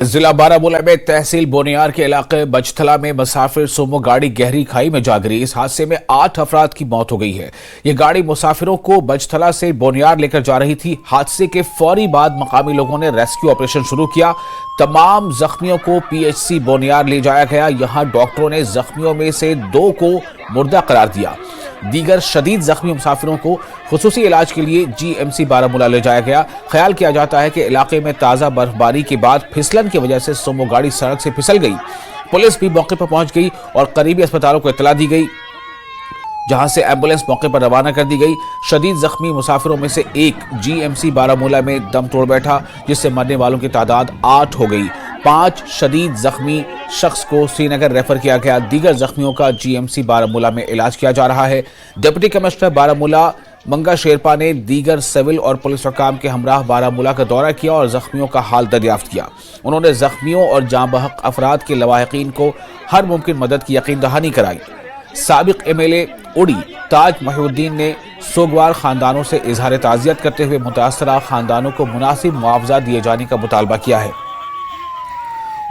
जिला बारामूला में तहसील बोनियार के इलाके बजथला में मुसाफिर सोमो गाड़ी गहरी खाई में जा गिरी। इस हादसे में 8 अफराद की मौत हो गई है। ये गाड़ी मुसाफिरों को बजथला से बोनियार लेकर जा रही थी। हादसे के फौरी बाद मकामी लोगों ने रेस्क्यू ऑपरेशन शुरू किया। तमाम जख्मियों को पीएचसी बोनियार ले जाया गया। यहां डॉक्टरों ने जख्मियों में से 2 को मुर्दा करार दिया। दीगर शदीद जख्मी मुसाफिरों को खुसूसी इलाज के लिए जीएमसी बारामूला ले जाया गया। ख्याल किया जाता है कि इलाके में ताज़ा बर्फबारी के बाद फिसलन की वजह से सोमो गाड़ी सड़क से फिसल गई। पुलिस भी मौके पर पहुंच गई और करीबी अस्पतालों को इत्तला दी गई, जहां से एम्बुलेंस मौके पर रवाना कर दी गई। शदीद जख्मी मुसाफिरों में से एक जीएमसी बारामूला में दम तोड़ बैठा, जिससे मरने वालों की तादाद 8 हो गई। 5 शदीद जख्मी शख्स को श्रीनगर रेफर किया गया। दीगर जख्मियों का जीएमसी बारामूला में इलाज किया जा रहा है। डिप्टी कमिश्नर बारामूला मंगा शेरपा ने दीगर सिविल और पुलिस हुकाम के हमराह बारामूला का दौरा किया और जख्मियों का हाल दरियाफ्त किया। उन्होंने जख्मियों और जाँ बहक अफराद के लवाहिकीन को हर मुमकिन मदद की यकीन दहानी कराई। साबिक एमएलए उड़ी ताज महिउद्दीन ने सोगवार खानदानों से इजहार ताज़ियत करते हुए मुतासरा खानदानों को मुनासिब मुआवजा दिए जाने का मुतालबा किया है।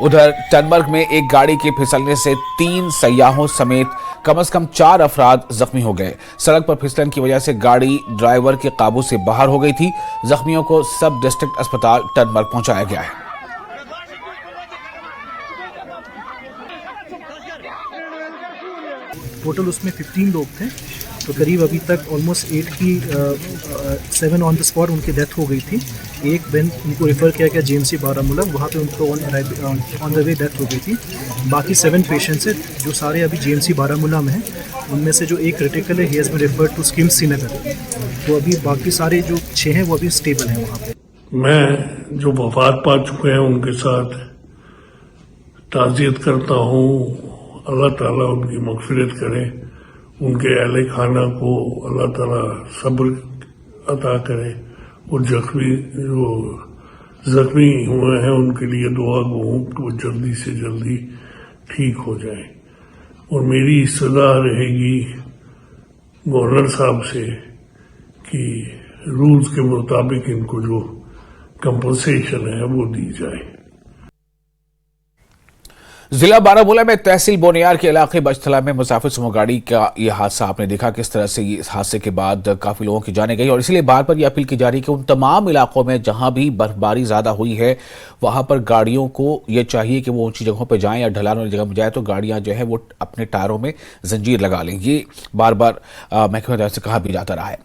उधर टनमर्ग में एक गाड़ी के फिसलने से 3 सयाहों समेत कम से कम 4 अफराद जख्मी हो गए। सड़क पर फिसलन की वजह से गाड़ी ड्राइवर के काबू से बाहर हो गई थी। जख्मियों को सब डिस्ट्रिक्ट अस्पताल टनमर्ग पहुंचाया गया है। टोटल उसमें 15 लोग थे, तो करीब अभी तक ऑलमोस्ट 7 ऑन द स्पॉट उनकी डेथ हो गई थी। एक दिन उनको रेफ़र किया गया जीएमसी बारामूला, वहाँ पे उनको ऑन द वे डेथ हो गई थी। बाकी 7 पेशेंट्स हैं जो सारे अभी जीएमसी बारामूला में हैं। उनमें से जो एक क्रिटिकल है, ही has been referred to SKIMS Srinagar. तो अभी बाकी सारे जो 6 हैं वो अभी स्टेबल हैं वहाँ पे। मैं जो वफात पा चुके हैं उनके साथ ताज़ियत करता हूँ। अल्लाह ताला उनकी मग़फ़िरत करे, उनके अहले खाना को अल्लाह ताला सब्र अता करे और जख्मी हुए हैं उनके लिए दुआ गो कि वो जल्दी से जल्दी ठीक हो जाए। और मेरी सलाह रहेगी गवर्नर साहब से कि रूल्स के मुताबिक इनको जो कंपनसेशन है वो दी जाए। जिला बारामूला में तहसील बोनियार के इलाके बजथला में मुसाफिर सुमो गाड़ी का यह हादसा आपने देखा किस तरह से इस हादसे के बाद काफी लोगों की जाने गई। और इसलिए बार बार यह अपील की जा रही है कि उन तमाम इलाकों में जहां भी बर्फबारी ज्यादा हुई है वहां पर गाड़ियों को यह चाहिए कि वो ऊंची जगहों पर जाएं या ढलान वाली जगह में जाए तो गाड़ियां जो है वो अपने टायरों में जंजीर लगा लें। ये बार बार महकमे से कहा भी जाता रहा है।